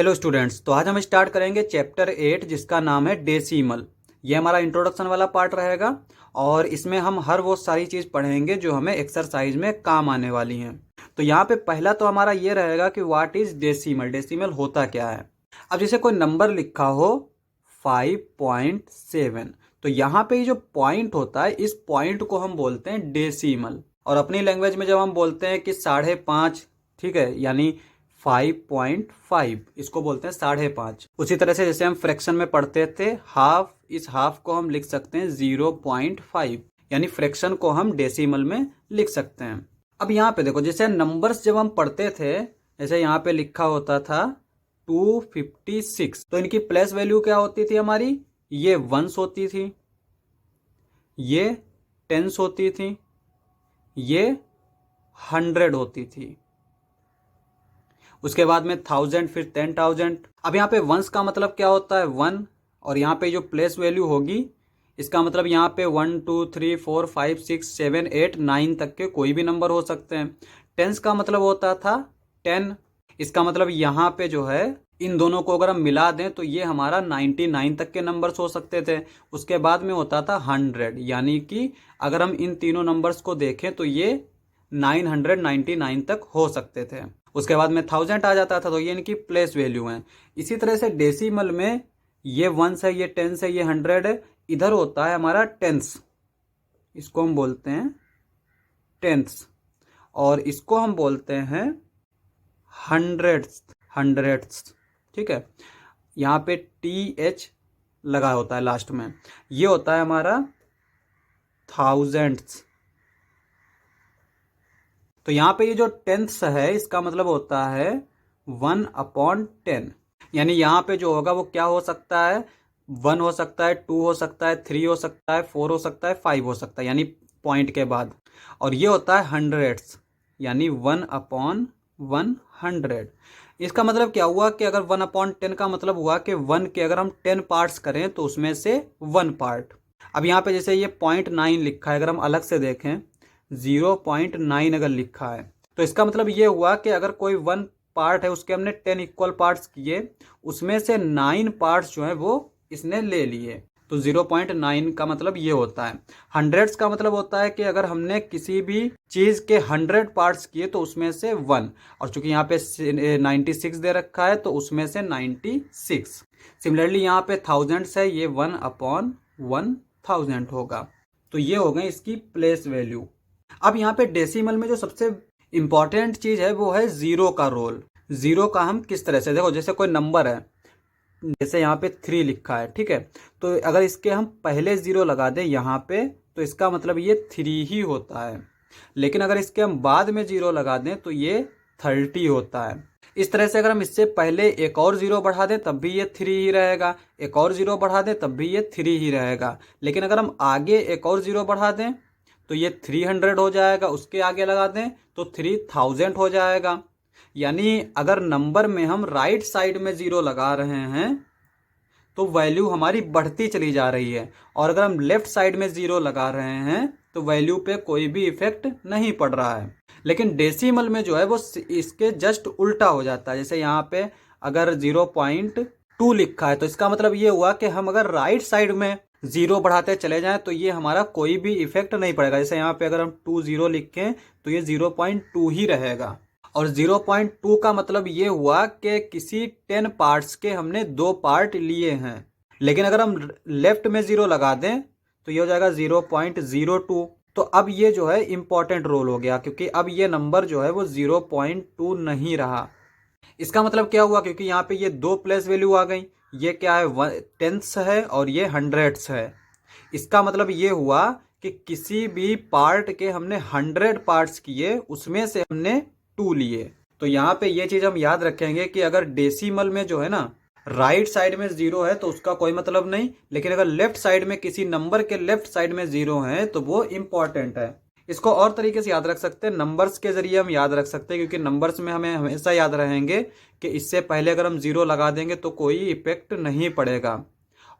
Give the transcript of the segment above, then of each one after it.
Hello students, तो आज हम स्टार्ट करेंगे चैप्टर 8 जिसका नाम है डेसिमल। ये हमारा इंट्रोडक्शन वाला पार्ट रहेगा और इसमें हम हर वो सारी चीज़ पढ़ेंगे जो हमें एक्सरसाइज में काम आने वाली हैं। तो यहाँ पे पहला तो हमारा ये रहेगा कि व्हाट इज डेसिमल, डेसिमल होता क्या है। अब जैसे कोई नंबर लिखा हो 5.7, तो यहाँ पे ये जो पॉइंट होता है इस पॉइंट को हम बोलते हैं डेसिमल। और अपनी लैंग्वेज में जब हम बोलते हैं कि 5.5, ठीक है, यानी 5.5 इसको बोलते हैं 5.5। उसी तरह से जैसे हम फ्रैक्शन में पढ़ते थे हाफ, इस हाफ को हम लिख सकते हैं 0.5, यानी फ्रैक्शन को हम डेसिमल में लिख सकते हैं। अब यहाँ पे देखो, जैसे नंबर्स जब हम पढ़ते थे, जैसे यहाँ पे लिखा होता था 256, तो इनकी प्लेस वैल्यू क्या होती थी हमारी, ये वंस होती थी, ये टेंस होती थी, ये 100 होती थी, उसके बाद में 1000, फिर 10,000। अब यहाँ पे वंस का मतलब क्या होता है, 1, और यहाँ पे जो प्लेस वैल्यू होगी इसका मतलब यहाँ पे 1 2 3 4 5 6 7 8 9 तक के कोई भी नंबर हो सकते हैं। टेंस का मतलब होता था 10, इसका मतलब यहाँ पे जो है इन दोनों को अगर हम मिला दें तो ये हमारा 99 तक के नंबर्स हो सकते थे। उसके बाद में होता था 100, यानी कि अगर हम इन तीनों नंबर्स को देखें तो ये 999 तक हो सकते थे। उसके बाद में 1000 आ जाता था, तो ये इनकी प्लेस वैल्यू है। इसी तरह से डेसिमल में ये वंस है, ये टेंस है, ये 100 है, इधर होता है हमारा टेंस, इसको हम बोलते हैं टेंस, और इसको हम बोलते हैं हंड्रेड्स, ठीक है। यहाँ पे TH लगा होता है लास्ट में, ये होता है हमारा थाउजेंड्स। तो यहाँ पे ये जो टेंथ्स है इसका मतलब होता है 1/10, यानी यहाँ पे जो होगा वो क्या हो सकता है, 1 हो सकता है, 2 हो सकता है, 3 हो सकता है, 4 हो सकता है, 5 हो सकता है, यानी पॉइंट के बाद। और ये होता है हंड्रेड्स, यानी 1/100। इसका मतलब क्या हुआ कि अगर 1/10 का मतलब हुआ कि 1 के अगर हम 10 पार्ट्स करें तो उसमें से 1 पार्ट। अब यहाँ पे जैसे ये 0.9 लिखा है, अगर हम अलग से देखें 0.9 अगर लिखा है तो इसका मतलब ये हुआ कि अगर कोई 1 पार्ट है उसके हमने 10 इक्वल पार्ट्स किए, उसमें से 9 पार्ट्स जो है वो इसने ले लिए, तो 0.9 का मतलब ये होता है। हंड्रेड्स का मतलब होता है कि अगर हमने किसी भी चीज के 100 पार्ट्स किए तो उसमें से 1, और चूंकि यहाँ पे 96 दे रखा है तो उसमें से 96। सिमिलरली यहाँ पे थाउजेंड्स है, ये 1/1000 होगा। तो ये हो गई इसकी प्लेस वैल्यू। अब यहाँ पे डेसिमल में जो सबसे इंपॉर्टेंट चीज है वो है जीरो का रोल। जीरो का हम किस तरह से, देखो जैसे कोई नंबर है, जैसे यहाँ पे 3 लिखा है, ठीक है, तो अगर इसके हम पहले 0 लगा दें यहाँ पे तो इसका मतलब ये 3 ही होता है, लेकिन अगर इसके हम बाद में 0 लगा दें तो ये 30 होता है। इस तरह से अगर हम इससे पहले एक और 0 बढ़ा दें तब भी ये 3 ही रहेगा, एक और 0 बढ़ा दें तब भी ये 3 ही रहेगा, लेकिन अगर हम आगे एक और 0 बढ़ा दें तो ये 300 हो जाएगा, उसके आगे लगा दें तो 3000 हो जाएगा। यानी अगर नंबर में हम राइट साइड में 0 लगा रहे हैं तो वैल्यू हमारी बढ़ती चली जा रही है, और अगर हम लेफ्ट साइड में 0 लगा रहे हैं तो वैल्यू पे कोई भी इफेक्ट नहीं पड़ रहा है। लेकिन डेसिमल में जो है वो इसके जस्ट उल्टा हो जाता है। जैसे यहाँ पे अगर 0.2 लिखा है तो इसका मतलब ये हुआ कि हम अगर राइट साइड में 0 बढ़ाते चले जाएं तो ये हमारा कोई भी इफेक्ट नहीं पड़ेगा। जैसे यहाँ पे अगर हम 20 लिखें तो ये 0.2 ही रहेगा, और 0.2 का मतलब ये हुआ कि किसी 10 पार्ट्स के हमने 2 पार्ट लिए हैं। लेकिन अगर हम लेफ्ट में 0 लगा दें तो ये हो जाएगा 0.02। तो अब ये जो है इंपॉर्टेंट रोल हो गया, क्योंकि अब ये नंबर जो है वो 0.2 नहीं रहा। इसका मतलब क्या हुआ, क्योंकि यहाँ पे ये 2 प्लेस वैल्यू आ गई, ये क्या है, टेंथ्स है और ये हंड्रेड्स है। इसका मतलब ये हुआ कि किसी भी पार्ट के हमने 100 पार्ट्स किए, उसमें से हमने 2 लिए। तो यहाँ पे ये चीज हम याद रखेंगे कि अगर डेसिमल में जो है ना राइट साइड में 0 है तो उसका कोई मतलब नहीं, लेकिन अगर लेफ्ट साइड में किसी नंबर के लेफ्ट साइड में 0 है तो वो इंपॉर्टेंट है। इसको और तरीके से याद रख सकते हैं, नंबर्स के जरिए हम याद रख सकते हैं, क्योंकि नंबर्स में हमें हमेशा याद रहेंगे कि इससे पहले अगर हम 0 लगा देंगे तो कोई इफेक्ट नहीं पड़ेगा,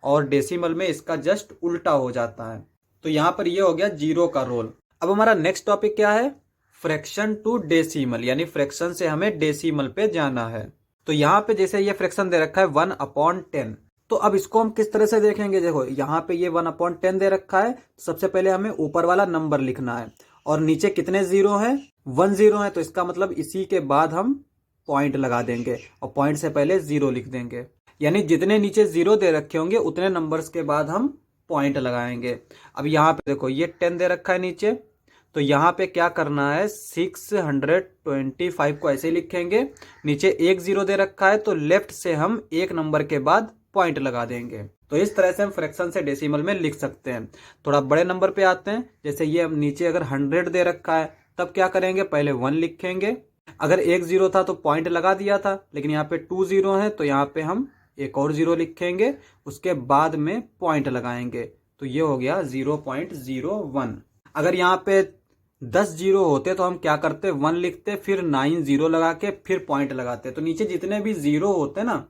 और डेसिमल में इसका जस्ट उल्टा हो जाता है। तो यहाँ पर ये हो गया 0 का रोल। अब हमारा नेक्स्ट टॉपिक क्या है, फ्रैक्शन टू डेसिमल, यानी फ्रैक्शन से हमें डेसिमल पे जाना है। तो यहाँ पे जैसे ये फ्रैक्शन दे रखा है 1/10, तो अब इसको हम किस तरह से देखेंगे। देखो यहाँ पे ये 1/10 दे रखा है, तो सबसे पहले हमें ऊपर वाला नंबर लिखना है और नीचे कितने जीरो हैं, 1 जीरो है, तो इसका मतलब इसी के बाद हम पॉइंट लगा देंगे और पॉइंट से पहले जीरो लिख देंगे। यानी जितने नीचे जीरो दे रखे होंगे उतने नंबर्स के बाद हम पॉइंट लगाएंगे। अब यहाँ पे देखो ये 10 दे रखा है नीचे, तो यहाँ पे क्या करना है 625 को ऐसे लिखेंगे, नीचे एक जीरो दे रखा है तो लेफ्ट से हम एक नंबर के बाद पॉइंट लगा देंगे। तो इस तरह से हम फ्रैक्शन से डेसिमल में लिख सकते हैं। थोड़ा बड़े नंबर पे आते हैं, जैसे ये नीचे अगर 100 दे रखा है तब क्या करेंगे, पहले 1 लिखेंगे। अगर एक जीरो था तो पॉइंट लगा दिया था, लेकिन यहाँ पे 2 जीरो है तो यहाँ पे हम एक और जीरो लिखेंगे, उसके बाद में पॉइंट लगाएंगे, तो ये हो गया 0.01। अगर यहाँ पे 10 जीरो होते तो हम क्या करते, 1 लिखते, फिर 9 जीरो लगा के फिर पॉइंट लगाते। तो नीचे जितने भी जीरो होते ना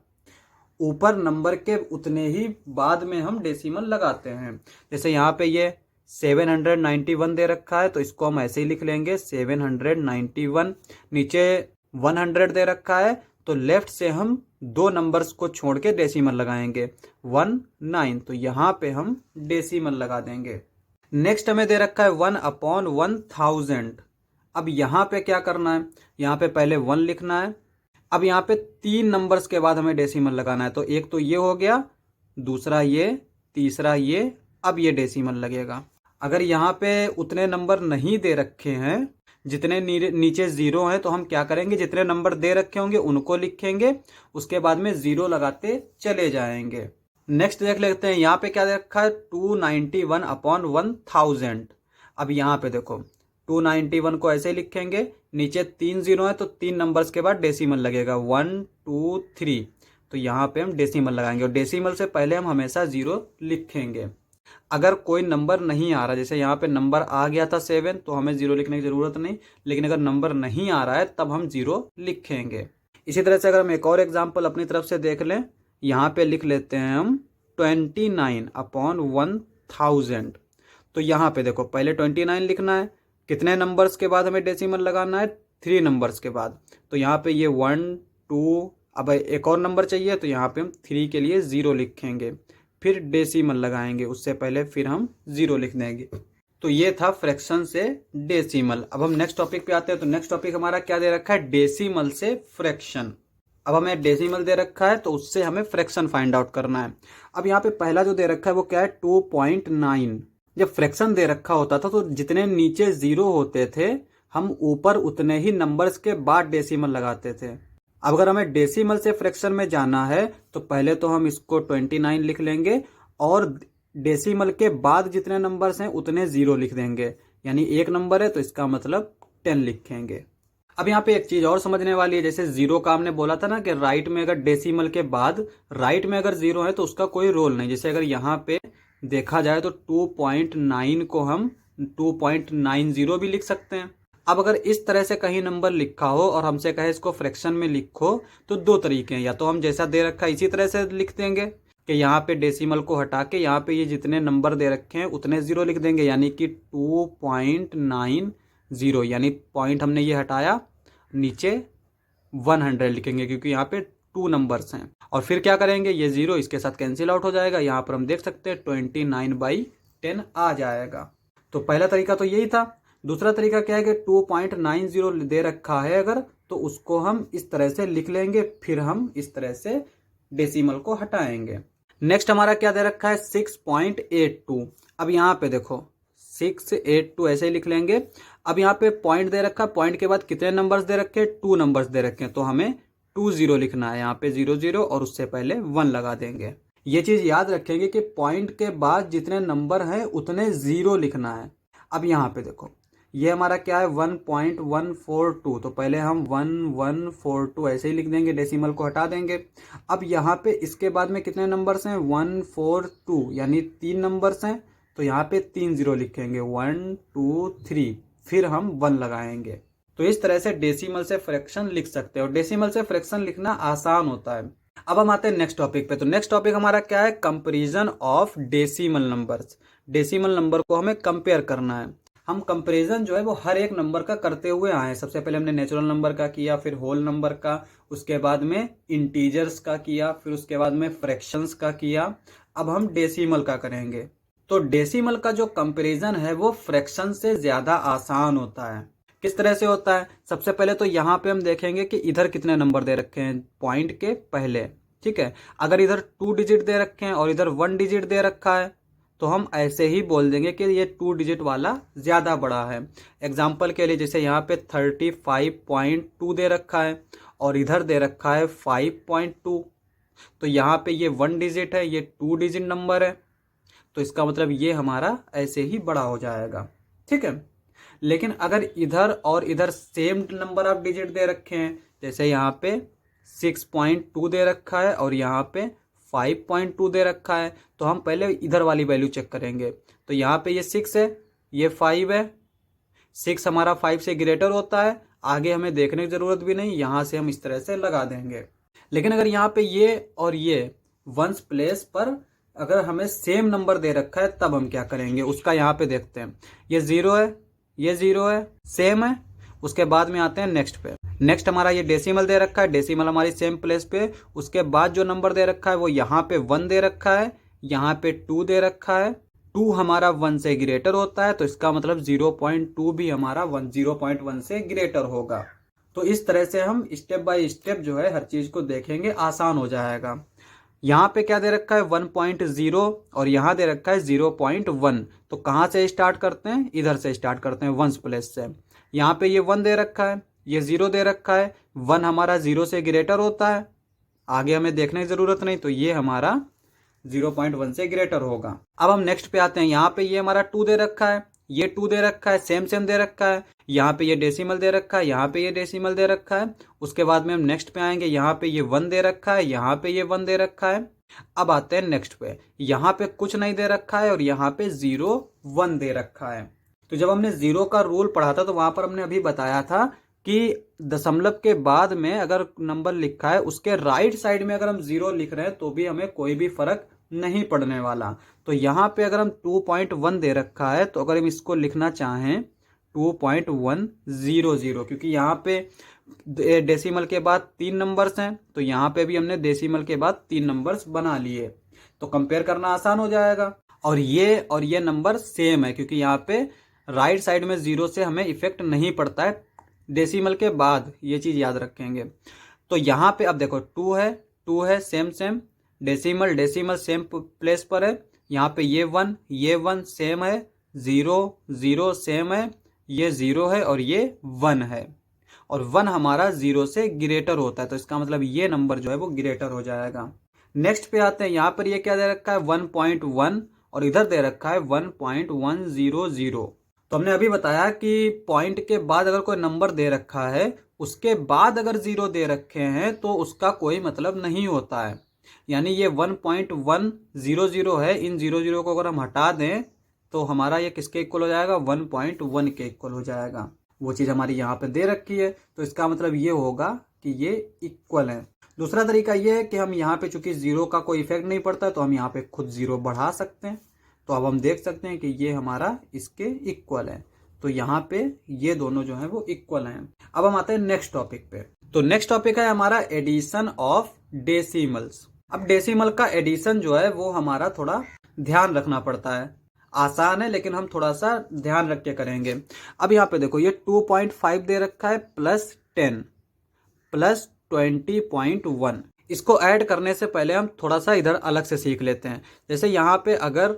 ऊपर नंबर के उतने ही बाद में हम डेसिमल लगाते हैं। जैसे यहाँ पे ये 791 दे रखा है तो इसको हम ऐसे ही लिख लेंगे 791। नीचे 100 दे रखा है तो लेफ्ट से हम दो नंबर्स को छोड़ के डेसिमल लगाएंगे 19, तो यहाँ पे हम डेसिमल लगा देंगे। नेक्स्ट हमें दे रखा है 1/1000। अब यहाँ पे क्या करना है, यहाँ पे पहले 1 लिखना है। अब यहाँ पे 3 नंबर्स के बाद हमें डेसिमल लगाना है, तो एक तो ये हो गया, दूसरा ये, तीसरा ये, अब ये डेसिमल लगेगा। अगर यहाँ पे उतने नंबर नहीं दे रखे हैं, जितने नीचे जीरो हैं, तो हम क्या करेंगे, जितने नंबर दे रखे होंगे उनको लिखेंगे, उसके बाद में जीरो लगाते चले जाएंगे। नेक्स्ट देख लेते हैं, यहाँ पे क्या दे रखा है 291/1000। अब यहाँ पे देखो 291 को ऐसे लिखेंगे, नीचे 3 जीरो है तो 3 नंबर्स के बाद डेसिमल लगेगा 1 2 3, तो यहाँ पे हम डेसिमल लगाएंगे और डेसिमल से पहले हम हमेशा जीरो लिखेंगे। अगर कोई नंबर नहीं आ रहा, जैसे यहाँ पे नंबर आ गया था 7 तो हमें जीरो लिखने की जरूरत नहीं, लेकिन अगर नंबर नहीं आ रहा है तब हम जीरो लिखेंगे। इसी तरह से अगर हम एक और एग्जाम्पल अपनी तरफ से देख लें, यहाँ पे लिख लेते हैं हम 29/1000। तो यहाँ पे देखो पहले 29 लिखना है, कितने नंबर्स के बाद हमें डेसिमल लगाना है, 3 नंबर्स के बाद। तो यहाँ पे ये 1 2, अब एक और नंबर चाहिए तो यहाँ पे हम 3 के लिए जीरो लिखेंगे, फिर डेसिमल लगाएंगे, उससे पहले फिर हम जीरो लिख देंगे। तो ये था फ्रैक्शन से डेसिमल। अब हम नेक्स्ट टॉपिक पे आते हैं। तो नेक्स्ट टॉपिक हमारा क्या दे रखा है, डेसिमल से फ्रैक्शन। अब हमें डेसिमल दे रखा है तो उससे हमें फ्रैक्शन फाइंड आउट करना है। अब यहाँ पे पहला जो दे रखा है वो क्या है 2.9। जब फ्रैक्शन दे रखा होता था तो जितने नीचे जीरो होते थे हम ऊपर उतने ही नंबर्स के बाद डेसिमल लगाते थे। अब अगर हमें डेसिमल से फ्रैक्शन में जाना है तो पहले तो हम इसको 29 लिख लेंगे और डेसिमल के बाद जितने नंबर्स हैं उतने जीरो लिख देंगे, यानी एक नंबर है तो इसका मतलब 10 लिखेंगे। अब यहाँ पे एक चीज और समझने वाली है, जैसे जीरो का हमने बोला था ना कि राइट में अगर डेसिमल के बाद राइट में अगर जीरो है तो उसका कोई रोल नहीं। जैसे अगर यहाँ पे देखा जाए तो 2.9 को हम 2.90 भी लिख सकते हैं। अब अगर इस तरह से कहीं नंबर लिखा हो और हमसे कहे इसको फ्रैक्शन में लिखो तो दो तरीके हैं, या तो हम जैसा दे रखा है इसी तरह से लिख देंगे कि यहाँ पे डेसिमल को हटा के यहाँ पे ये जितने नंबर दे रखे हैं उतने जीरो लिख देंगे, यानी कि 2.90, यानी पॉइंट हमने ये हटाया, नीचे 100 लिखेंगे क्योंकि यहाँ पे 2 नंबर्स हैं। और फिर क्या करेंगे, ये जीरो इसके साथ कैंसिल आउट हो जाएगा, यहाँ पर हम देख सकते हैं 29/10 आ जाएगा। तो पहला तरीका तो यही था। दूसरा तरीका क्या है कि 2.90 दे रखा है अगर, तो उसको हम इस तरह से लिख लेंगे, फिर हम इस तरह से डेसिमल को हटाएंगे। नेक्स्ट हमारा क्या दे रखा है 6.82। अब यहाँ पे देखो 682 ऐसे ही लिख लेंगे। अब यहाँ पे पॉइंट दे रखा है, पॉइंट के बाद कितने नंबर्स दे रखे हैं, 2 नंबर्स दे रखे हैं, तो हमें 20 लिखना है, यहाँ पे 00 और उससे पहले 1 लगा देंगे। ये चीज याद रखेंगे कि पॉइंट के बाद जितने नंबर हैं उतने जीरो लिखना है। अब यहाँ पे देखो ये हमारा क्या है 1.142, तो पहले हम 1142 ऐसे ही लिख देंगे, डेसिमल को हटा देंगे। अब यहाँ पे इसके बाद में कितने नंबर्स हैं 142, यानी 3 नंबर्स हैं, तो यहाँ पे 3 जीरो लिखेंगे 1 2 3, फिर हम 1 लगाएंगे। तो इस तरह से डेसिमल से फ्रैक्शन लिख सकते हैं और डेसिमल से फ्रैक्शन लिखना आसान होता है। अब हम आते हैं नेक्स्ट टॉपिक पे। तो नेक्स्ट टॉपिक हमारा क्या है, comparison of decimal numbers. Decimal number को हमें कंपेयर करना है। हम कंपैरिजन जो है वो हर एक नंबर का करते हुए आए हैं। सबसे पहले हमने नेचुरल नंबर का किया, फिर होल नंबर का, उसके बाद में इंटीजर्स का किया, फिर उसके बाद में फ्रैक्शंस का किया। अब हम डेसिमल का करेंगे। तो डेसिमल का जो कंपैरिजन है वो फ्रैक्शन से ज्यादा आसान होता है। किस तरह से होता है? सबसे पहले तो यहाँ पे हम देखेंगे कि इधर कितने नंबर दे रखे हैं पॉइंट के पहले, ठीक है। अगर इधर 2 डिजिट दे रखे हैं और इधर 1 डिजिट दे रखा है तो हम ऐसे ही बोल देंगे कि ये 2 डिजिट वाला ज्यादा बड़ा है। एग्जाम्पल के लिए जैसे यहाँ पे 35.2 दे रखा है और इधर दे रखा है 5.2, तो यहाँ पे ये 1 डिजिट है, ये 2 डिजिट नंबर है, तो इसका मतलब ये हमारा ऐसे ही बड़ा हो जाएगा, ठीक है। लेकिन अगर इधर और इधर सेम नंबर ऑफ डिजिट दे रखे हैं, जैसे यहाँ पे 6.2 दे रखा है और यहाँ पे 5.2 दे रखा है, तो हम पहले इधर वाली वैल्यू चेक करेंगे। तो यहाँ पे ये 6 है, ये 5 है, 6 हमारा 5 से ग्रेटर होता है, आगे हमें देखने की जरूरत भी नहीं, यहाँ से हम इस तरह से लगा देंगे। लेकिन अगर यहाँ पे ये और ये वंस प्लेस पर अगर हमें सेम नंबर दे रखा है तब हम क्या करेंगे उसका यहाँ पे देखते हैं। ये 0 है, ये 0 है, सेम है। उसके बाद में आते हैं नेक्स्ट पे। नेक्स्ट हमारा ये डेसिमल दे रखा है, डेसिमल हमारी सेम प्लेस पे। उसके बाद जो नंबर दे रखा है वो यहाँ पे 1 दे रखा है, यहाँ पे 2 दे रखा है। 2 हमारा 1 से ग्रेटर होता है, तो इसका मतलब 0.2 भी हमारा 0.1 से ग्रेटर होगा। तो इस तरह से हम स्टेप बाय स्टेप जो है हर चीज को देखेंगे, आसान हो जाएगा। यहाँ पे क्या दे रखा है 1.0 और यहाँ दे रखा है 0.1। तो कहाँ से स्टार्ट करते हैं? इधर से स्टार्ट करते हैं, वंस प्लेस से। यहाँ पे ये 1 दे रखा है, ये 0 दे रखा है, 1 हमारा 0 से ग्रेटर होता है, आगे हमें देखने की जरूरत नहीं, तो ये हमारा 0.1 से ग्रेटर होगा। अब हम नेक्स्ट पे आते हैं। यहाँ पे ये हमारा 2 दे रखा है, ये 2 दे रखा है, सेम सेम दे रखा है। यहाँ पे ये डेसिमल दे रखा है, यहाँ पे ये डेसिमल दे रखा है। उसके बाद में हम नेक्स्ट पे आएंगे, यहाँ पे ये 1 दे रखा है, यहाँ पे ये 1 दे रखा है। अब आते हैं नेक्स्ट पे, यहाँ पे कुछ नहीं दे रखा है और यहाँ पे 0 1 दे रखा है। तो जब हमने 0 का रूल पढ़ा था तो वहां पर हमने अभी बताया था कि दशमलव के बाद में अगर नंबर लिखा है उसके राइट साइड में अगर हम 0 लिख रहे हैं तो भी हमें कोई भी फर्क नहीं पड़ने वाला। तो यहाँ पे अगर हम 2.1 दे रखा है तो अगर हम इसको लिखना चाहें 2.100, क्योंकि यहाँ पे डेसिमल के बाद 3 नंबर्स हैं, तो यहाँ पे भी हमने डेसिमल के बाद 3 नंबर्स बना लिए, तो कंपेयर करना आसान हो जाएगा। और ये नंबर सेम है, क्योंकि यहाँ पे राइट साइड में 0 से हमें इफेक्ट नहीं पड़ता है डेसिमल के बाद, ये चीज याद रखेंगे। तो यहाँ पे अब देखो 2 है same same, decimal same place पर है। यहाँ पे ये 1 सेम है, 0 सेम है, ये 0 है और ये 1 है, और 1 हमारा 0 से ग्रेटर होता है, तो इसका मतलब ये नंबर जो है वो ग्रेटर हो जाएगा। नेक्स्ट पे आते हैं। यहाँ पर ये क्या दे रखा है 1.1 और इधर दे रखा है 1.100। तो हमने अभी बताया कि पॉइंट के बाद अगर कोई नंबर दे रखा है उसके बाद अगर 0 दे रखे हैं तो उसका कोई मतलब नहीं होता है। यानी ये 1.100 है, इन 00 को अगर हम हटा दें तो हमारा ये किसके इक्वल हो जाएगा? 1.1 के इक्वल हो जाएगा। वो चीज हमारी यहाँ पे दे रखी है, तो इसका मतलब ये होगा कि ये इक्वल है। दूसरा तरीका ये है कि हम यहाँ पे चूंकि 0 का कोई इफेक्ट नहीं पड़ता है तो हम यहाँ पे खुद 0 बढ़ा सकते हैं। तो अब हम देख सकते हैं कि ये हमारा इसके इक्वल है, तो यहाँ पे ये दोनों जो है वो इक्वल हैं। अब हम आते हैं नेक्स्ट टॉपिक पे। तो नेक्स्ट टॉपिक है हमारा एडिशन ऑफ डेसिमल्स। अब डेसिमल का एडिशन जो है वो हमारा थोड़ा ध्यान रखना पड़ता है, आसान है लेकिन हम थोड़ा सा ध्यान रख के करेंगे। अब यहाँ पे देखो ये 2.5 दे रखा है प्लस 10 प्लस 20.1। इसको ऐड करने से पहले हम थोड़ा सा इधर अलग से सीख लेते हैं। जैसे यहाँ पे अगर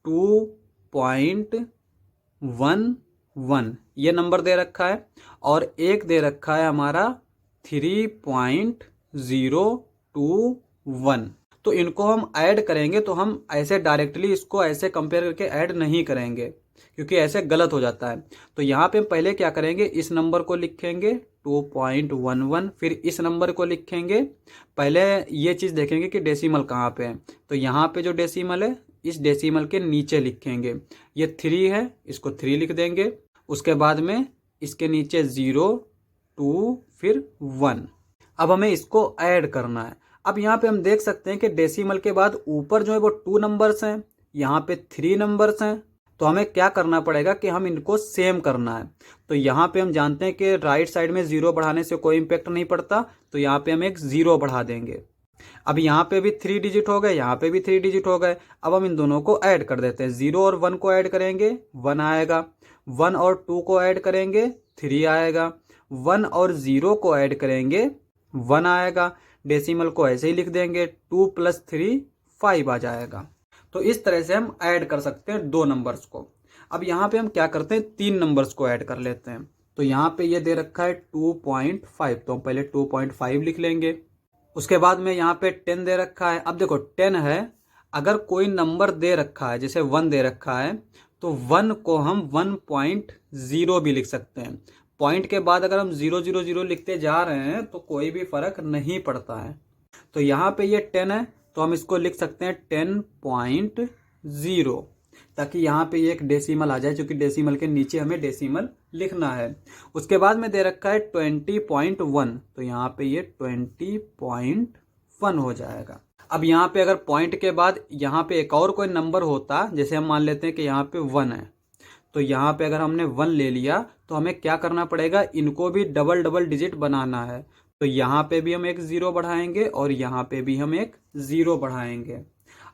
2.11 ये नंबर दे रखा है और एक दे रखा है हमारा 3.021, तो इनको हम ऐड करेंगे तो हम ऐसे डायरेक्टली इसको ऐसे कंपेयर करके ऐड नहीं करेंगे क्योंकि ऐसे गलत हो जाता है। तो यहाँ पे हम पहले क्या करेंगे, इस नंबर को लिखेंगे 2.11, फिर इस नंबर को लिखेंगे। पहले ये चीज़ देखेंगे कि डेसिमल कहाँ पे है, तो यहाँ पे जो डेसिमल है इस डेसिमल के नीचे लिखेंगे। ये 3 है, इसको 3 लिख देंगे। उसके बाद में इसके नीचे 0, 2 फिर 1। अब हमें इसको ऐड करना है। अब यहाँ पे हम देख सकते हैं कि डेसिमल के बाद ऊपर जो है वो 2 नंबर्स हैं, यहाँ पे 3 नंबर्स हैं, तो हमें क्या करना पड़ेगा कि हम इनको सेम करना है। तो यहाँ पे हम जानते हैं कि राइट साइड में 0 बढ़ाने से कोई इम्पेक्ट नहीं पड़ता, तो यहाँ पे हम एक 0 बढ़ा देंगे। अब यहाँ पे भी 3 डिजिट हो गए, यहाँ पे भी 3 डिजिट हो गए। अब हम इन दोनों को ऐड कर देते हैं। 0 और 1 को ऐड करेंगे 1 आएगा, 1 और 2 को ऐड करेंगे 3 आएगा, 1 और 0 को ऐड करेंगे 1 आएगा। डेसिमल को ऐसे ही लिख देंगे, 2 + 3 5 आ जाएगा। तो इस तरह से हम ऐड कर सकते हैं दो नंबर्स को। अब यहाँ पे हम क्या करते हैं, 3 नंबर्स को ऐड कर लेते हैं। तो यहाँ पे ये दे रखा है 2.5, तो हम पहले 2.5 लिख लेंगे। उसके बाद में यहाँ पे 10 दे रखा है। अब देखो 10 है, अगर कोई नंबर दे रखा है, जैसे 1 दे रखा है, तो 1 को हम 1.0 भी लिख सकते हैं। पॉइंट के बाद अगर हम 000 लिखते जा रहे हैं तो कोई भी फर्क नहीं पड़ता है। तो यहाँ पे ये 10 है, तो हम इसको लिख सकते हैं 10.0, ताकि यहाँ पे ये एक डेसिमल आ जाए, क्योंकि डेसिमल के नीचे हमें डेसिमल लिखना है। उसके बाद में दे रखा है 20.1, तो यहाँ पे ये 20.1 हो जाएगा। अब यहाँ पे अगर पॉइंट के बाद यहाँ पे एक और कोई नंबर होता, जैसे हम मान लेते हैं कि यहाँ पे 1 है, तो यहाँ पे अगर हमने 1 ले लिया तो हमें क्या करना पड़ेगा, इनको भी डबल डिजिट बनाना है। तो यहाँ पे भी हम एक 0 बढ़ाएंगे और यहाँ पे भी हम एक 0 बढ़ाएंगे।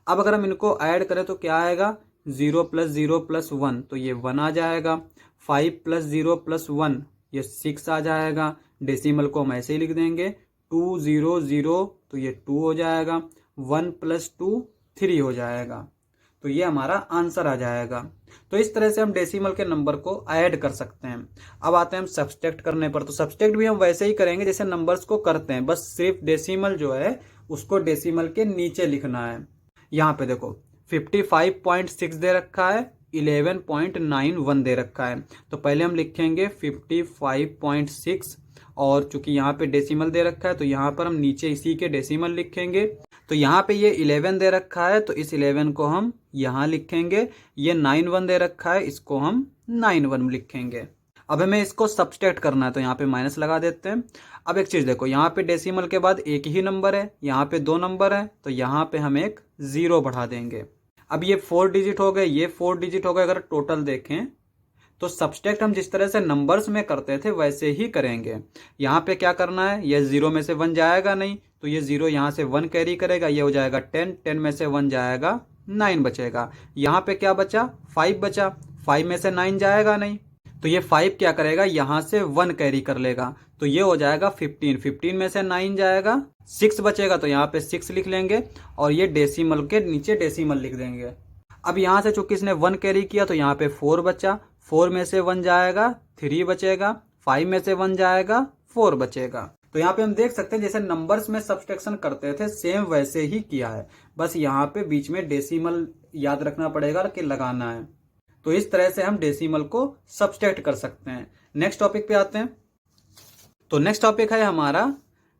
अब अगर हम इनको ऐड करें तो क्या आएगा, 0 + 0 + 1, तो ये 1 आ जाएगा। 5 + 0 + 1, ये 6 आ जाएगा। डेसिमल को हम ऐसे ही लिख देंगे 200, तो ये 2 हो जाएगा। 1 + 2 3 हो जाएगा। तो ये हमारा आंसर आ जाएगा। तो इस तरह से हम डेसिमल के नंबर को ऐड कर सकते हैं। अब आते हैं हम सब्सट्रैक्ट करने पर। तो सब्सट्रैक्ट भी हम वैसे ही करेंगे जैसे नंबर्स को करते हैं, बस सिर्फ डेसिमल जो है उसको डेसिमल के नीचे लिखना है। यहाँ पे देखो 55.6 दे रखा है, 11.91 दे रखा है। तो पहले हम लिखेंगे 55.6, और चूंकि यहाँ पे डेसिमल दे रखा है तो यहाँ पर हम नीचे इसी के डेसिमल लिखेंगे। तो यहाँ पे ये 11 दे रखा है, तो इस 11 को हम यहाँ लिखेंगे। ये 91 दे रखा है, इसको हम 91 लिखेंगे। अब हमें इसको सब्सट्रैक्ट करना है, तो यहाँ पे माइनस लगा देते हैं। अब एक चीज़ देखो, यहाँ पे डेसिमल के बाद एक ही नंबर है, यहाँ पे 2 नंबर है, तो यहाँ पे हम एक 0 बढ़ा देंगे। अब ये 4 डिजिट हो गए, ये 4 डिजिट हो गए। अगर टोटल देखें तो सब्सट्रैक्ट हम जिस तरह से नंबर्स में करते थे वैसे ही करेंगे। यहाँ पे क्या करना है, ये 0 में से 1 जाएगा नहीं, तो ये 0 यहाँ से 1 कैरी करेगा, ये हो जाएगा 10, 10 में से 1 जाएगा 9 बचेगा। यहाँ पे क्या बचा, 5 बचा, 5 में से 9 जाएगा नहीं, तो ये 5 क्या करेगा, यहाँ से 1 कैरी कर लेगा, तो ये हो जाएगा 15, 15 में से 9 जाएगा, 6 बचेगा, तो यहाँ पे 6 लिख लेंगे और ये डेसिमल के नीचे डेसिमल लिख देंगे। अब यहाँ से चूंकि इसने 1 कैरी किया तो यहाँ पे 4 बचा, 4 में से 1 जाएगा 3 बचेगा, 5 में से 1 जाएगा 4 बचेगा। तो यहाँ पे हम देख सकते हैं जैसे नंबर्स में सब्सट्रैक्शन करते थे सेम वैसे ही किया है, बस यहाँ पे बीच में डेसिमल याद रखना पड़ेगा कि लगाना है। तो इस तरह से हम डेसिमल को सब्सट्रैक्ट कर सकते हैं। नेक्स्ट टॉपिक पे आते हैं। तो नेक्स्ट टॉपिक है हमारा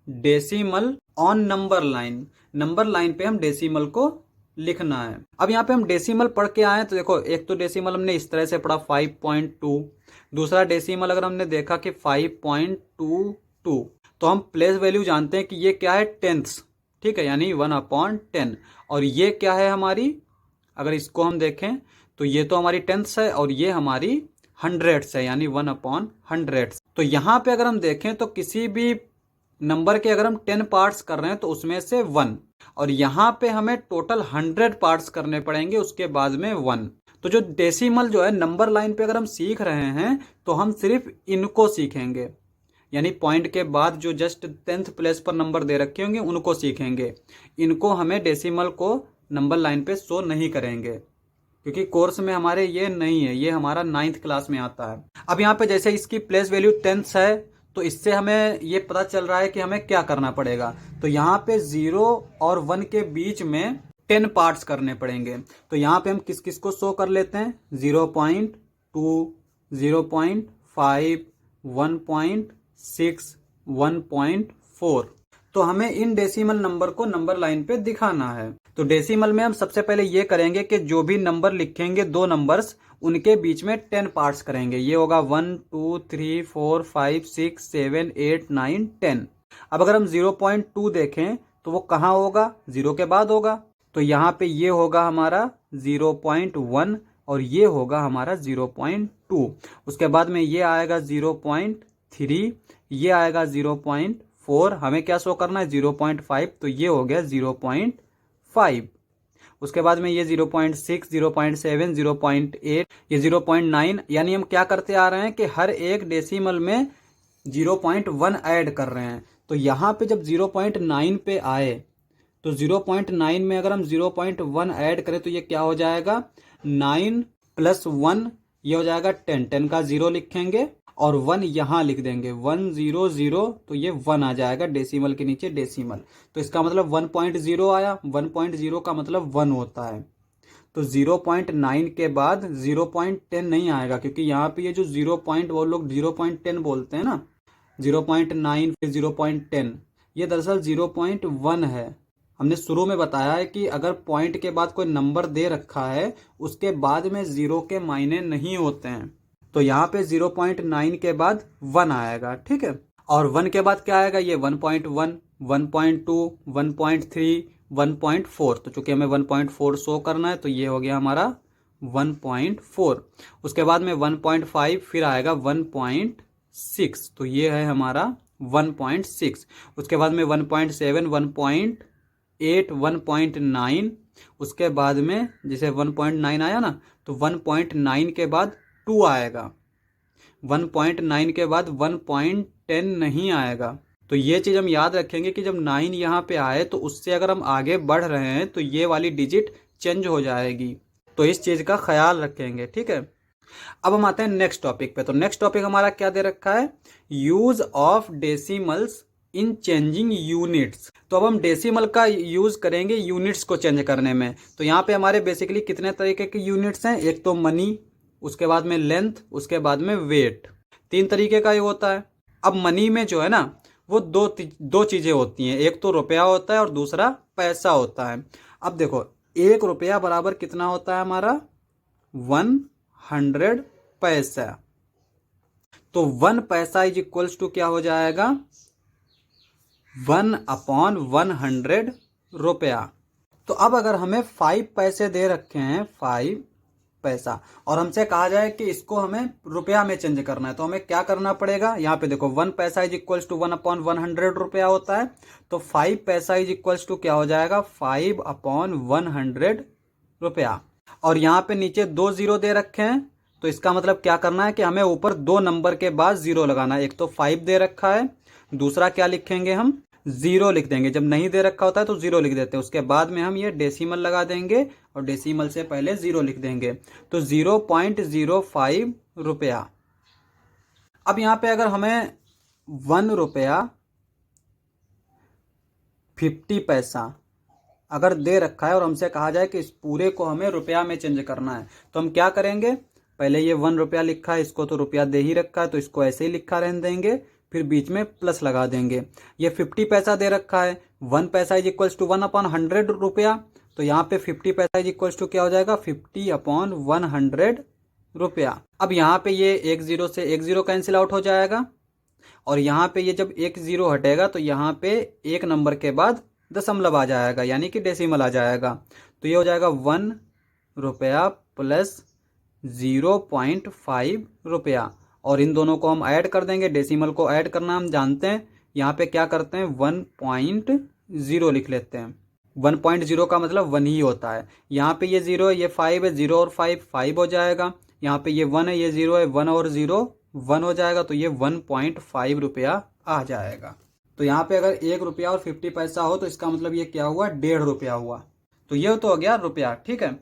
decimal on number line. Number line पे हम डेसिमल को लिखना है। अब यहाँ पे हम डेसिमल पढ़ के आए तो देखो, एक तो डेसिमल हमने इस तरह से पढ़ा 5.2, दूसरा डेसिमल अगर हमने देखा कि 5.22, तो हम प्लेस वैल्यू जानते हैं कि ये क्या है, टेंथ्स, ठीक है, यानी 1/10। और ये क्या है हमारी, अगर इसको हम देखें तो ये तो हमारी टेंथ्स है और ये हमारी हंड्रेड्स है, यानी 1/100। तो यहाँ पे अगर हम देखें तो किसी भी नंबर के अगर हम 10 पार्ट्स कर रहे हैं तो उसमें से 1, और यहाँ पे हमें टोटल 100 पार्ट्स करने पड़ेंगे, उसके बाद में 1। तो जो डेसिमल जो है नंबर लाइन पे अगर हम सीख रहे हैं तो हम सिर्फ इनको सीखेंगे, यानी पॉइंट के बाद जो जस्ट 10th प्लेस पर नंबर दे रखे होंगे उनको सीखेंगे। इनको हमें डेसिमल को नंबर लाइन पे शो नहीं करेंगे, क्योंकि कोर्स में हमारे ये नहीं है, ये हमारा 9th क्लास में आता है। अब यहाँ पे जैसे इसकी प्लेस वैल्यू 10 है, तो इससे हमें ये पता चल रहा है कि हमें क्या करना पड़ेगा। तो यहाँ पे 0 और 1 के बीच में 10 पार्ट्स करने पड़ेंगे। तो यहाँ पे हम किस किस को शो कर लेते हैं, 0.2, 0.5, 1.6, 1.4। तो हमें इन डेसिमल नंबर को नंबर लाइन पे दिखाना है। तो डेसिमल में हम सबसे पहले ये करेंगे कि जो भी नंबर लिखेंगे, 2 नंबर्स, उनके बीच में 10 पार्ट्स करेंगे। ये होगा 1, 2, 3, 4, 5, 6, 7, 8, 9, 10। अब अगर हम 0.2 देखें तो वो कहाँ होगा, 0 के बाद होगा। तो यहाँ पे ये होगा हमारा 0.1, और ये होगा हमारा 0.2। उसके बाद में ये आएगा 0.3, ये आएगा 0.4, हमें क्या शो करना है 0.5, तो ये हो गया 0.5। उसके बाद में ये 0.6, 0.7, 0.8, ये 0.9, यानी हम क्या करते आ रहे हैं कि हर एक डेसिमल में 0.1 ऐड कर रहे हैं। तो यहाँ पे जब 0.9 पे आए तो 0.9 में अगर हम 0.1 ऐड करें तो ये क्या हो जाएगा 9 + 1, ये हो जाएगा 10, 10 का 0 लिखेंगे और 1 यहाँ लिख देंगे 1 0 0, तो ये 1 आ जाएगा डेसिमल के नीचे डेसिमल। तो इसका मतलब 1.0 आया, 1.0 का मतलब 1 होता है। तो 0.9 के बाद 0.10 नहीं आएगा, क्योंकि यहाँ पे ये जो 0 पॉइंट वो लोग 0.10 बोलते हैं ना, 0.9 फिर 0.10, ये दरअसल 0.1 है। हमने शुरू में बताया है कि अगर पॉइंट के बाद कोई नंबर दे रखा है उसके बाद में 0 के मायने नहीं होते हैं। तो यहाँ पे 0.9 के बाद 1 आएगा, ठीक है। और 1 के बाद क्या आएगा, ये 1.1, 1.2, 1.3, 1.4। तो चूंकि हमें 1.4 शो करना है तो ये हो गया हमारा 1.4। उसके बाद में 1.5, फिर आएगा 1.6, तो ये है हमारा 1.6। उसके बाद में 1.7, 1.8, 1.9। उसके बाद में जैसे 1.9 आया ना, तो 1.9 के बाद 2 आएगा, 1.9 के बाद 1.10 नहीं आएगा। तो ये चीज़ हम याद रखेंगे कि जब 9 यहाँ पे आए तो उससे अगर हम आगे बढ़ रहे हैं तो ये वाली डिजिट चेंज हो जाएगी। तो इस चीज़ का ख्याल रखेंगे, ठीक है। अब हम आते हैं नेक्स्ट टॉपिक पे। तो नेक्स्ट टॉपिक हमारा क्या दे रखा है, use of decimals in changing units. तो अब हम डेसिमल का यूज करेंगे यूनिट्स को चेंज करने में। तो यहाँ पे हमारे बेसिकली कितने तरीके के यूनिट्स हैं, एक तो मनी, उसके बाद में लेंथ, उसके बाद में वेट, 3 तरीके का ये होता है। अब मनी में जो है ना वो दो चीजें होती हैं, एक तो रुपया होता है और दूसरा पैसा होता है। अब देखो 1 रुपया बराबर कितना होता है हमारा 100 पैसा। तो 1 पैसा इज इक्वल्स टू क्या हो जाएगा 1/100 रुपया। तो अब अगर हमें 5 पैसे दे रखे हैं, 5 पैसा, और हमसे कहा जाए कि इसको हमें रुपया में चेंज करना है, तो हमें क्या करना पड़ेगा। यहाँ पे देखो 1 पैसा इज इक्वल्स टू 1/100 रुपया होता है। तो 5 पैसा इज इक्वल्स टू क्या हो जाएगा 5/100 रुपया। और यहाँ पे नीचे 2 0 दे रखे हैं, तो इसका मतलब क्या करना है कि हमें ऊपर 2 नंबर के बाद 0 लगाना है। एक तो 5 दे रखा है, दूसरा क्या लिखेंगे हम 0 लिख देंगे। जब नहीं दे रखा होता है तो 0 लिख देते हैं, उसके बाद में हम ये डेसिमल लगा देंगे और डेसिमल से पहले 0 लिख देंगे। तो 0.05 रुपया। अब यहाँ पे अगर हमें 1 रुपया 50 पैसा अगर दे रखा है और हमसे कहा जाए कि इस पूरे को हमें रुपया में चेंज करना है, तो हम क्या करेंगे, पहले ये 1 रुपया लिखा है, इसको तो रुपया दे ही रखा है तो इसको ऐसे ही लिखा रहने देंगे, फिर बीच में प्लस लगा देंगे। ये 50 पैसा दे रखा है, 1 पैसा इज इक्वल्स टू 1/100 रुपया। तो यहाँ पे 50 पैसा इज इक्वल्स टू क्या हो जाएगा 50/100 रुपया। अब यहाँ पे ये 1 0 से 1 0 कैंसिल आउट हो जाएगा, और यहाँ पे ये जब 1 0 हटेगा तो यहाँ पे 1 नंबर के बाद दशमलव आ जाएगा, यानी कि डेसिमल आ जाएगा। तो ये हो जाएगा 1 रुपया प्लस 0.5 रुपया, और इन दोनों को हम ऐड कर देंगे। डेसिमल को ऐड करना हम जानते हैं, यहाँ पे क्या करते हैं 1.0 लिख लेते हैं। 1.0 का मतलब 1 ही होता है। यहाँ पे ये 0 है, ये 5 है, 0 और 5 हो जाएगा। यहाँ पे ये 1 है, ये 0 है, 1 और 0 1 हो जाएगा, तो ये 1.5 रुपया आ जाएगा। तो यहाँ पे अगर 1 रुपया और 50 पैसा हो तो इसका मतलब ये क्या हुआ 1.5 रुपया हुआ। तो ये तो हो गया रुपया, ठीक है।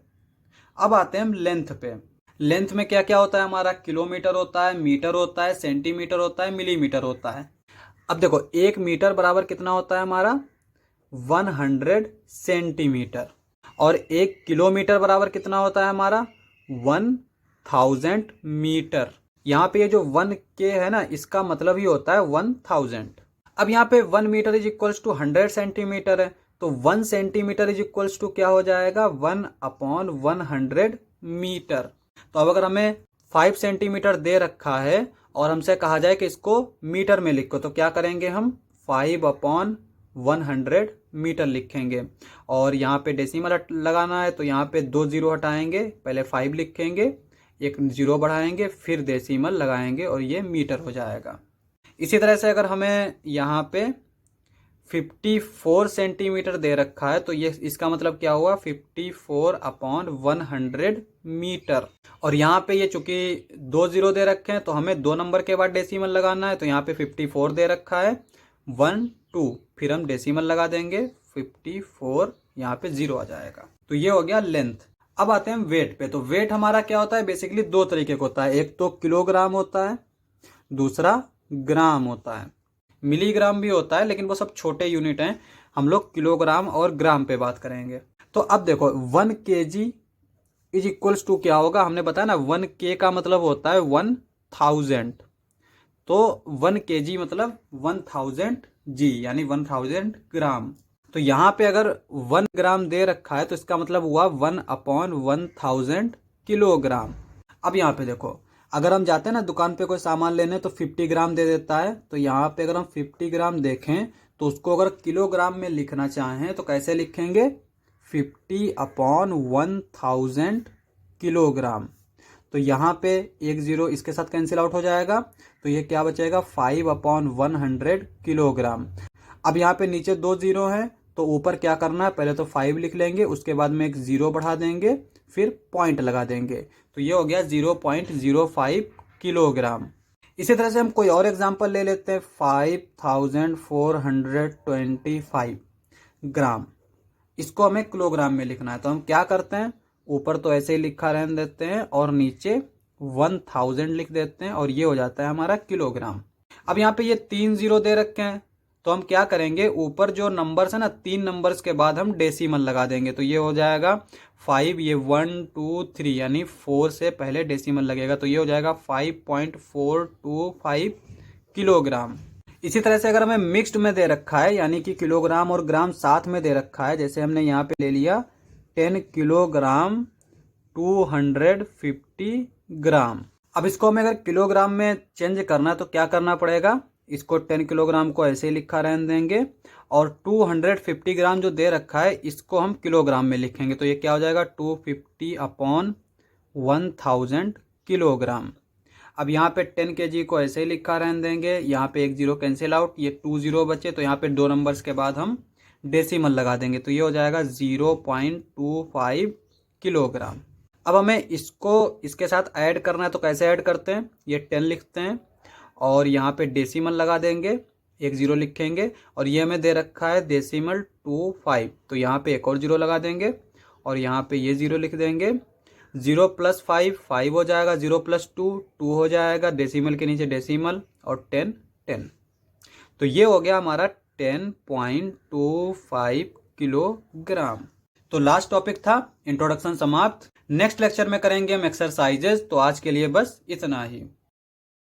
अब आते हैं हम लेंथ पे। लेंथ में क्या क्या होता है हमारा, किलोमीटर होता है, मीटर होता है, सेंटीमीटर होता है, मिलीमीटर होता है। अब देखो 1 मीटर बराबर कितना होता है हमारा 100 सेंटीमीटर, और 1 किलोमीटर बराबर कितना होता है हमारा 1000 मीटर। यहाँ पे ये जो 1 के है ना, इसका मतलब ही होता है 1000। अब यहाँ पे 1 metre is equals to 100 centimetre है, तो 1 सेंटीमीटर इज इक्वल्स टू क्या हो जाएगा 1/100 मीटर। तो अब अगर हमें 5 सेंटीमीटर दे रखा है और हमसे कहा जाए कि इसको मीटर में लिखो, तो क्या करेंगे हम 5/100 मीटर लिखेंगे। और यहाँ पे डेसिमल लगाना है तो यहाँ पे 2 जीरो हटाएंगे, पहले 5 लिखेंगे, एक जीरो बढ़ाएंगे, फिर डेसिमल लगाएंगे और ये मीटर हो जाएगा। इसी तरह से अगर हमें यहाँ पे 54 सेंटीमीटर दे रखा है तो ये इसका मतलब क्या हुआ, 54/100 मीटर। और यहाँ पे ये चूंकि 2 जीरो दे रखे हैं तो हमें 2 नंबर के बाद डेसिमल लगाना है, तो यहाँ पे 54 दे रखा है, 1 2, फिर हम डेसिमल लगा देंगे 54, यहाँ पे 0 आ जाएगा। तो ये हो गया लेंथ। अब आते हैं वेट पे। तो वेट हमारा क्या होता है, बेसिकली 2 तरीके का होता है, एक तो किलोग्राम होता है, दूसरा ग्राम होता है। मिलीग्राम भी होता है लेकिन वो सब छोटे यूनिट हैं, हम लोग किलोग्राम और ग्राम पे बात करेंगे। तो अब देखो 1 kg इज इक्वल्स टू क्या होगा, हमने बताया ना 1 k का मतलब होता है 1000, तो 1 kg मतलब 1000 g यानी 1000 ग्राम। तो यहाँ पे अगर 1 ग्राम दे रखा है तो इसका मतलब हुआ 1/1000 किलोग्राम। अब यहाँ पे देखो, अगर हम जाते हैं ना दुकान पे कोई सामान लेने तो 50 ग्राम दे देता है, तो यहाँ पे अगर हम 50 ग्राम देखें तो उसको अगर किलोग्राम में लिखना चाहें तो कैसे लिखेंगे, 50/1000 किलोग्राम। तो यहाँ पे एक जीरो इसके साथ कैंसिल आउट हो जाएगा, तो ये क्या बचेगा 5/100 किलोग्राम। अब यहाँ पे नीचे 2 जीरो हैं तो ऊपर क्या करना है, पहले तो 5 लिख लेंगे, उसके बाद में एक जीरो बढ़ा देंगे, फिर पॉइंट लगा देंगे, तो ये हो गया 0.05 किलोग्राम। इसी तरह से हम कोई और एग्जांपल ले लेते हैं, 5425 ग्राम। इसको हमें किलोग्राम में लिखना है, तो हम क्या करते हैं, ऊपर तो ऐसे ही लिखा रहने देते हैं और नीचे 1000 लिख देते हैं और ये हो जाता है हमारा किलोग्राम। अब यहाँ पे ये 3 जीरो दे रखे हैं तो हम क्या करेंगे, ऊपर जो नंबर्स है ना 3 नंबर्स के बाद हम डेसिमल लगा देंगे, तो ये हो जाएगा 5, ये 1 2 3 यानी 4 से पहले डेसिमल लगेगा, तो ये हो जाएगा 5.425 किलोग्राम। इसी तरह से अगर हमें मिक्स्ड में दे रखा है यानी कि किलोग्राम और ग्राम साथ में दे रखा है, जैसे हमने यहाँ पे ले लिया 10 किलोग्राम 250 ग्राम। अब इसको हमें अगर किलोग्राम में चेंज करना है तो क्या करना पड़ेगा, इसको 10 किलोग्राम को ऐसे ही लिखा रहने देंगे और 250 ग्राम जो दे रखा है इसको हम किलोग्राम में लिखेंगे, तो ये क्या हो जाएगा 250/1000 किलोग्राम। अब यहाँ पे 10 kg को ऐसे ही लिखा रहने देंगे, यहाँ पे एक जीरो कैंसिल आउट, ये 2 जीरो बचे, तो यहाँ पे 2 नंबर्स के बाद हम डेसिमल लगा देंगे, तो ये हो जाएगा 0.25 किलोग्राम। अब हमें इसको इसके साथ ऐड करना है, तो कैसे ऐड करते हैं, ये 10 लिखते हैं और यहाँ पे डेसिमल लगा देंगे, एक जीरो लिखेंगे और ये हमें दे रखा है डेसिमल 25, तो यहाँ पे एक और जीरो लगा देंगे और यहाँ पे ये जीरो लिख देंगे। 0 + 5 5 हो जाएगा, 0 + 2 2 हो जाएगा, डेसिमल के नीचे डेसिमल और 10 10, तो ये हो गया हमारा 10.25 किलोग्राम। तो लास्ट टॉपिक था इंट्रोडक्शन समाप्त। नेक्स्ट लेक्चर में करेंगे हम एक्सरसाइजेज, तो आज के लिए बस इतना ही।